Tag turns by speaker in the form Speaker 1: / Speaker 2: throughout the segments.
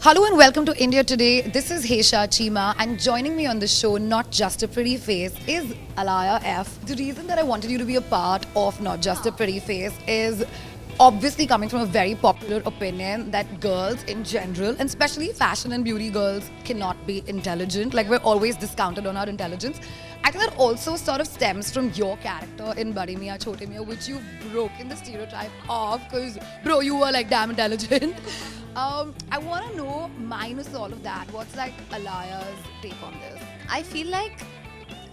Speaker 1: Hello and welcome to India Today. This is Hesha Chima, and joining me on the show, Not Just a Pretty Face, is Alaya F. The reason that I wanted you to be a part of Not Just a Pretty Face is obviously coming from a very popular opinion that girls in general, and especially fashion and beauty girls, cannot be intelligent. Like, we're always discounted on our intelligence. I think that also sort of stems from your character in Badi Miyan Chote Miyan, which you've broken the stereotype of, because, bro, you were like damn intelligent. I want to know, minus all of that, what's like Alaya's take on this?
Speaker 2: I feel like,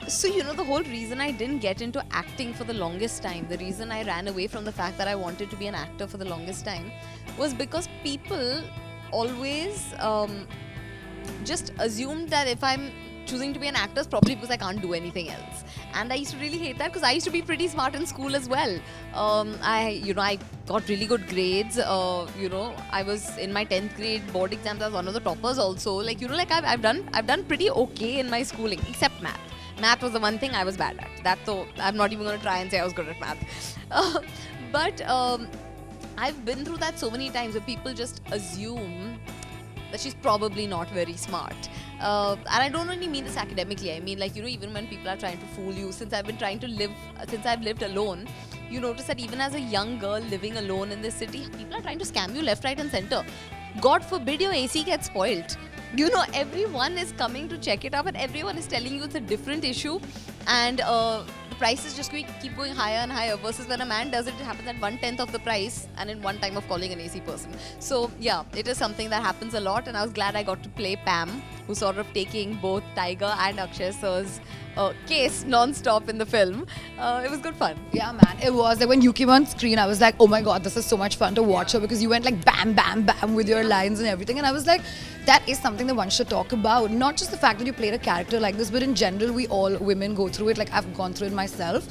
Speaker 2: the whole reason I didn't get into acting for the longest time, the reason I ran away from the fact that I wanted to be an actor for the longest time, was because people always just assumed that if I'm choosing to be an actor, it's probably because I can't do anything else. And I used to really hate that because I used to be pretty smart in school as well. I got really good grades. I was in my 10th grade board exams. I was one of the toppers also. I've done pretty okay in my schooling, except math. Math was the one thing I was bad at. So I'm not even going to try and say I was good at math. But I've been through that so many times where people just assume that she's probably not very smart. And I don't only mean this academically. I mean, even when people are trying to fool you, since I've lived alone, you notice that even as a young girl living alone in this city, people are trying to scam you left, right, and center. God forbid your AC gets spoiled. Everyone is coming to check it up, and everyone is telling you it's a different issue, and the prices just keep going higher and higher, versus when a man does it, it happens at 1/10 of the price and in one time of calling an AC person. So yeah, it is something that happens a lot, and I was glad I got to play Pam, who's sort of taking both Tiger and Akshay Sir's case non-stop in the film. It was good fun.
Speaker 1: Yeah, man, it was. Like, when you came on screen, I was like, oh my god, this is so much fun to watch her, because you went like bam, bam, bam with your lines and everything. And I was like, that is something that one should talk about. Not just the fact that you played a character like this, but in general, we all women go through it. Like, I've gone through it myself.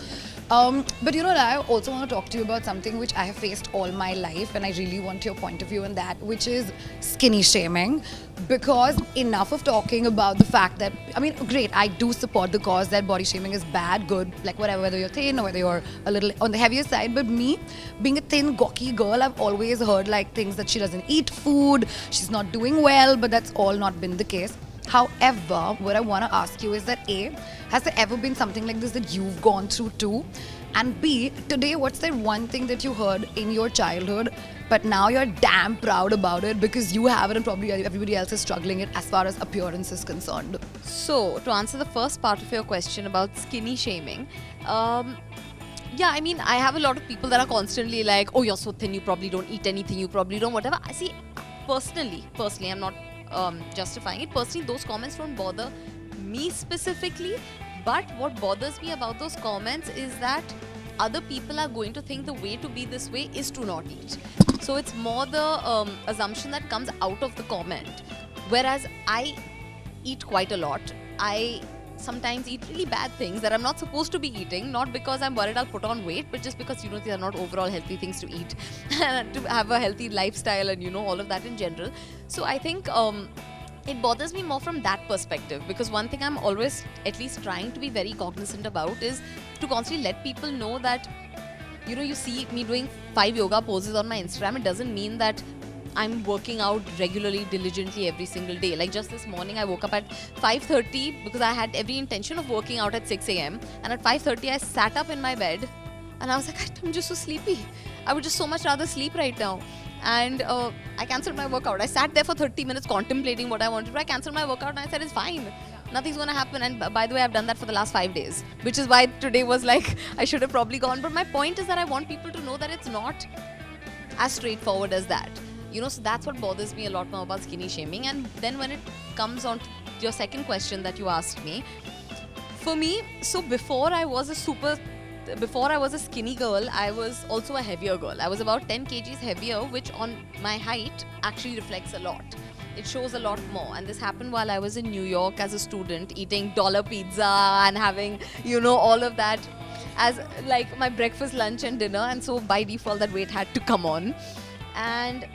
Speaker 1: But I also want to talk to you about something which I have faced all my life, and I really want your point of view on that, which is skinny shaming. Because enough of talking about the fact that, great, I do support the cause that body shaming is bad, good, like whatever, whether you're thin or whether you're a little on the heavier side. But me, being a thin, gawky girl, I've always heard like things that she doesn't eat food, she's not doing well, but that's all not been the case. However, what I want to ask you is that A, has there ever been something like this that you've gone through too? And B, today, what's that one thing that you heard in your childhood, but now you're damn proud about it because you have it and probably everybody else is struggling it as far as appearance is concerned?
Speaker 2: So, to answer the first part of your question about skinny shaming, I have a lot of people that are constantly like, oh, you're so thin, you probably don't eat anything, you probably don't whatever. I see, personally, I'm not justifying it. Personally, those comments don't bother me specifically. But what bothers me about those comments is that other people are going to think the way to be this way is to not eat. So it's more the assumption that comes out of the comment. Whereas I eat quite a lot. I sometimes eat really bad things that I'm not supposed to be eating, not because I'm worried I'll put on weight, but just because, these are not overall healthy things to eat and to have a healthy lifestyle and, all of that in general. So I think it bothers me more from that perspective, because one thing I'm always at least trying to be very cognizant about is to constantly let people know that, you see me doing 5 yoga poses on my Instagram, it doesn't mean that I'm working out regularly, diligently every single day. Like just this morning, I woke up at 5:30 because I had every intention of working out at 6 a.m. And at 5:30, I sat up in my bed and I was like, I'm just so sleepy. I would just so much rather sleep right now. And I cancelled my workout. I sat there for 30 minutes contemplating what I wanted to do. I cancelled my workout and I said, it's fine. Nothing's going to happen. And by the way, I've done that for the last 5 days, which is why today was like, I should have probably gone. But my point is that I want people to know that it's not as straightforward as that. So that's what bothers me a lot more about skinny shaming. And then when it comes on to your second question that you asked me, for me, so before I was a skinny girl, I was also a heavier girl. I was about 10 kgs heavier, which on my height actually reflects a lot. It shows a lot more. And this happened while I was in New York as a student, eating dollar pizza and having, all of that as like my breakfast, lunch and dinner. And so by default, that weight had to come on. And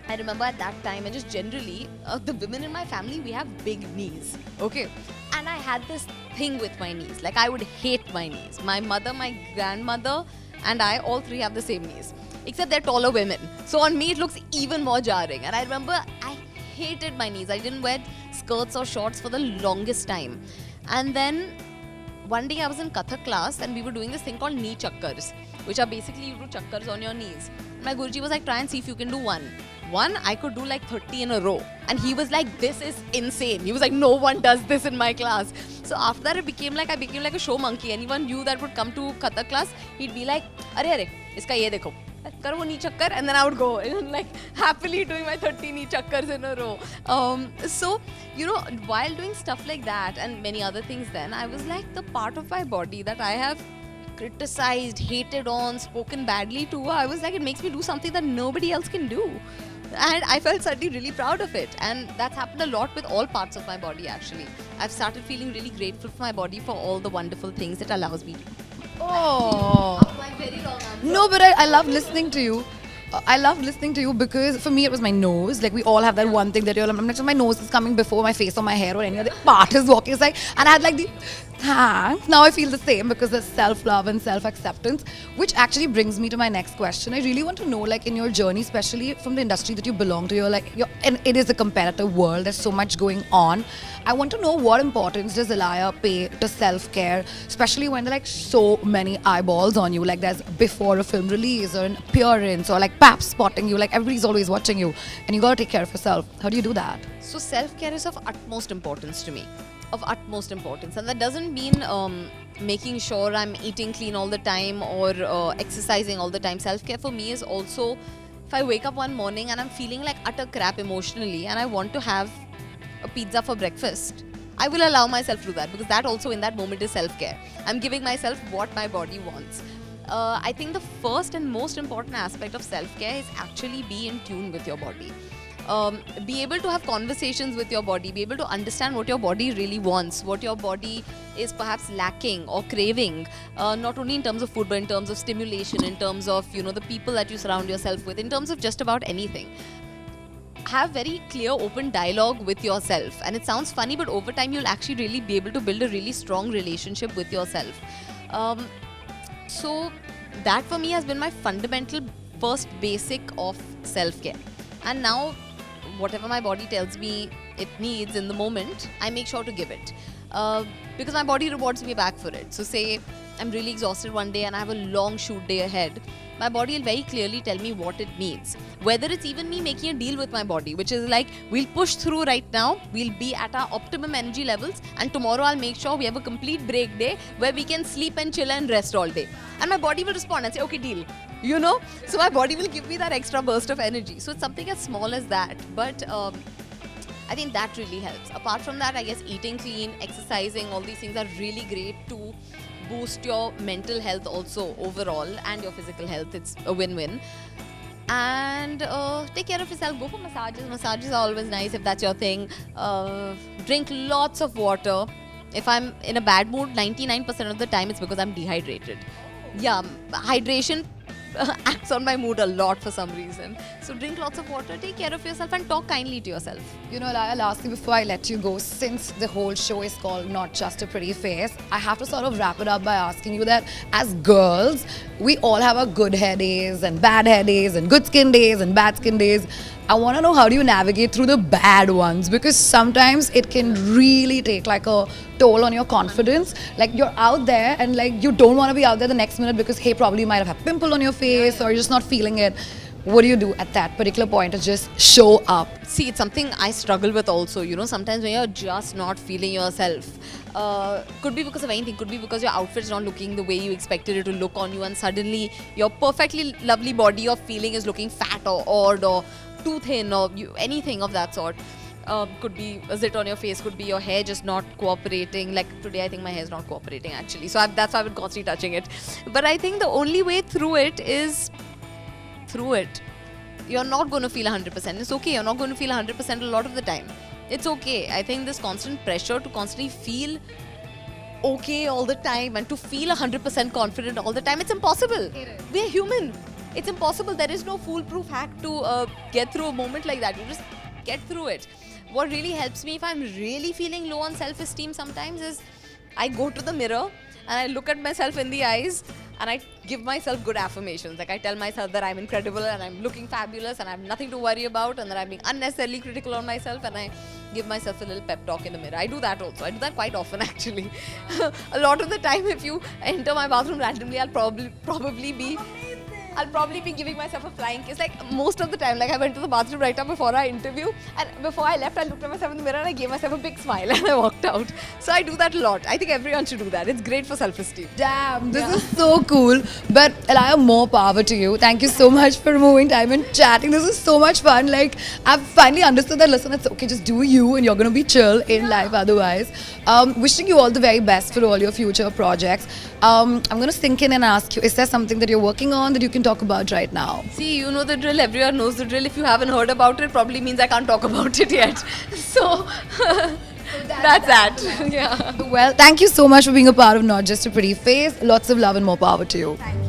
Speaker 2: I remember at that time, and just generally, the women in my family, we have big knees. Okay. And I had this thing with my knees. Like, I would hate my knees. My mother, my grandmother, and I, all three have the same knees. Except they're taller women. So on me, it looks even more jarring. And I remember I hated my knees. I didn't wear skirts or shorts for the longest time. And then one day I was in Kathak class and we were doing this thing called knee chakkars, which are basically you do chakkars on your knees. And my Guruji was like, try and see if you can do one. I could do like 30 in a row. And he was like, this is insane. He was like, no one does this in my class. So after that, I became like a show monkey. Anyone new that would come to Kathak class, he'd be like, arre, iska ye dekho. Karo wo knee chakkar, and then I would go and like happily doing my 30 knee chakkars in a row. So, you know, while doing stuff like that and many other things, then I was like, the part of my body that I have criticized, hated on, spoken badly to, I was like, it makes me do something that nobody else can do. And I felt suddenly really proud of it. And that's happened a lot with all parts of my body, actually. I've started feeling really grateful for my body for all the wonderful things it allows me to do.
Speaker 1: Oh.
Speaker 2: Like very long answer.
Speaker 1: No, but I love listening to you. I love listening to you because for me it was my nose. Like we all have that one thing that you're like, I'm like, so my nose is coming before my face or my hair or any other part is walking aside. And I had like the thanks. Now I feel the same because there's self-love and self-acceptance, which actually brings me to my next question. I really want to know, like in your journey, especially from the industry that you belong to, and it is a competitive world. There's so much going on. I want to know what importance does Alaya pay to self-care, especially when there are like so many eyeballs on you, like there's before a film release or an appearance or like Paps spotting you, like everybody's always watching you and you gotta take care of yourself. How do you do that?
Speaker 2: So self-care is of utmost importance to me. Of utmost importance. And that doesn't mean making sure I'm eating clean all the time or exercising all the time. Self-care for me is also if I wake up one morning and I'm feeling like utter crap emotionally and I want to have a pizza for breakfast, I will allow myself to do that because that also in that moment is self-care. I'm giving myself what my body wants. I think the first and most important aspect of self-care is actually be in tune with your body. Be able to have conversations with your body, be able to understand what your body really wants, what your body is perhaps lacking or craving, not only in terms of food but in terms of stimulation, in terms of, you know, the people that you surround yourself with, in terms of just about anything. Have very clear open dialogue with yourself, and it sounds funny but over time you'll actually really be able to build a really strong relationship with yourself. So that for me has been my fundamental first basic of self-care. And now whatever my body tells me it needs in the moment, I make sure to give it. Because my body rewards me back for it. So say I'm really exhausted one day and I have a long shoot day ahead, my body will very clearly tell me what it needs. Whether it's even me making a deal with my body, which is like, we'll push through right now, we'll be at our optimum energy levels, and tomorrow I'll make sure we have a complete break day where we can sleep and chill and rest all day. And my body will respond and say, okay, deal. You know? So my body will give me that extra burst of energy. So it's something as small as that. But I think that really helps. Apart from that, I guess eating clean, exercising, all these things are really great to boost your mental health also overall and your physical health. It's a win-win. And take care of yourself. Go for massages. Massages are always nice if that's your thing. Drink lots of water. If I'm in a bad mood, 99% of the time it's because I'm dehydrated. Yeah, hydration acts on my mood a lot for some reason. So drink lots of water, take care of yourself and talk kindly to yourself.
Speaker 1: You know, Alaya, lastly, before I let you go, since the whole show is called Not Just a Pretty Face, I have to sort of wrap it up by asking you that as girls, we all have our good hair days and bad hair days and good skin days and bad skin days. I want to know, how do you navigate through the bad ones? Because sometimes it can really take like a toll on your confidence. Like you're out there and like you don't want to be out there the next minute because, hey, probably you might have had a pimple on your face or you're just not feeling it. What do you do at that particular point to just show up?
Speaker 2: See, it's something I struggle with also. You know, sometimes when you're just not feeling yourself, could be because of anything, could be because your outfit's not looking the way you expected it to look on you, and suddenly your perfectly lovely body you're feeling is looking fat or odd or too thin or anything of that sort. Could be a zit on your face, could be your hair just not cooperating. Like today I think my hair is not cooperating actually, so that's why I've been constantly touching it. But I think the only way through it is through it. You're not going to feel 100%. It's okay, you're not going to feel 100% a lot of the time. It's okay. I think this constant pressure to constantly feel okay all the time and to feel 100% confident all the time, it's impossible. We're human. It's impossible. There is no foolproof hack to get through a moment like that. You just get through it. What really helps me if I'm really feeling low on self-esteem sometimes is I go to the mirror and I look at myself in the eyes and I give myself good affirmations. Like I tell myself that I'm incredible and I'm looking fabulous and I have nothing to worry about, and that I'm being unnecessarily critical on myself, and I give myself a little pep talk in the mirror. I do that also. I do that quite often actually. A lot of the time, if you enter my bathroom randomly, I'll probably be giving myself a flying kiss. Like most of the time, like I went to the bathroom right now before our interview, and before I left, I looked at myself in the mirror and I gave myself a big smile and I walked out. So I do that a lot. I think everyone should do that. It's great for self-esteem.
Speaker 1: Damn, this is so cool. But Elia, more power to you. Thank you so much for removing time and chatting. This is so much fun. Like, I've finally understood that, listen, it's okay, just do you and you're going to be chill in life otherwise. Wishing you all the very best for all your future projects. I'm going to sink in and ask you, is there something that you're working on that you can talk about right now?
Speaker 2: See, you know the drill. Everyone knows the drill. If you haven't heard about it, probably means I can't talk about it yet. So that's that. Yeah.
Speaker 1: Well, thank you so much for being a part of Not Just a Pretty Face. Lots of love and more power to you.
Speaker 2: Thank you.